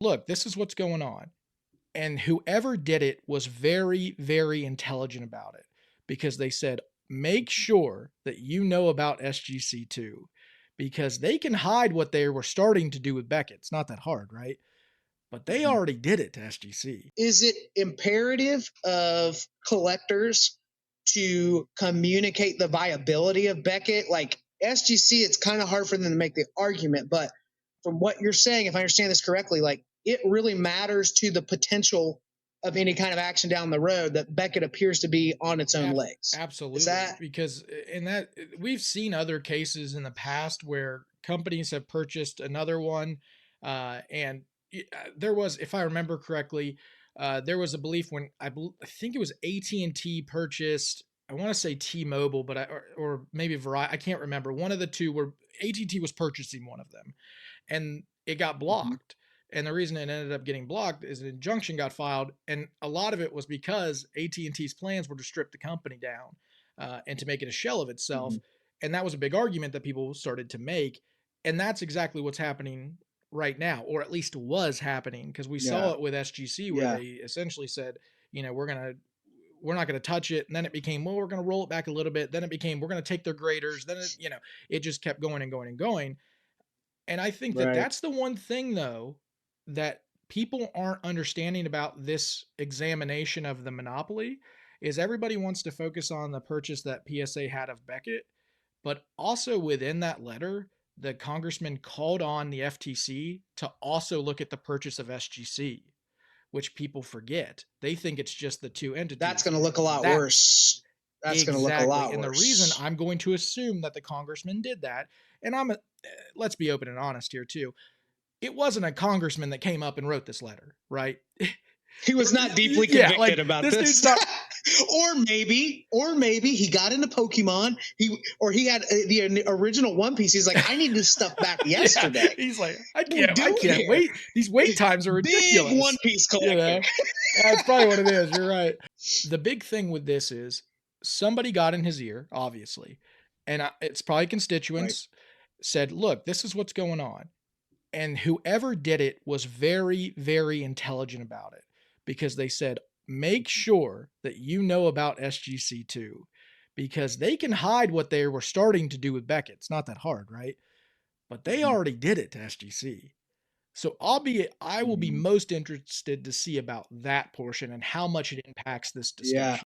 look, this is what's going on. And whoever did it was very, very intelligent about it because they said, make sure that you know about SGC too, because they can hide what they were starting to do with Beckett. It's not that hard, right? But they already did it to SGC. Is it imperative of collectors to communicate the viability of Beckett? Like SGC, it's kind of hard for them to make the argument, but from what you're saying, if I understand this correctly, like it really matters to the potential of any kind of action down the road that Beckett appears to be on its own legs. Is Absolutely, that because in that we've seen other cases in the past where companies have purchased another one, and there was, if I remember correctly, there was a belief when I think it was AT&T purchased. I want to say T-Mobile, but or maybe Verizon. I can't remember. One of the two where AT&T was purchasing one of them, and it got blocked. And the reason it ended up getting blocked is an injunction got filed, and a lot of it was because AT&T's plans were to strip the company down and to make it a shell of itself. And that was a big argument that people started to make, and that's exactly what's happening right now, or at least was happening, because we saw it with SGC where they essentially said, we're not going to touch it, and then it became, well, we're going to roll it back a little bit, then it became, we're going to take their graders, then it just kept going and going and going. And I think that that's the one thing, though, that people aren't understanding about this examination of the monopoly is everybody wants to focus on the purchase that PSA had of Beckett, but also within that letter, the congressman called on the FTC to also look at the purchase of SGC, which people forget. They think it's just the two entities. That's going to look a lot worse. That's going to look a lot worse. And the reason I'm going to assume that the congressman did that, and let's be open and honest here too, it wasn't a congressman that came up and wrote this letter, right? He was not deeply convicted about this. or maybe he got into Pokemon. He had the original One Piece. He's like, I need this stuff back yesterday. Yeah, he's like, I can't wait. These wait times are ridiculous. Big One Piece collector. That's probably what it is. You're right. The big thing with this is somebody got in his ear, obviously, and it's probably constituents said, look, this is what's going on. And whoever did it was very, very intelligent about it because they said, make sure that you know about SGC too, because they can hide what they were starting to do with Beckett. It's not that hard, right? But they already did it to SGC. So I will be most interested to see about that portion and how much it impacts this discussion.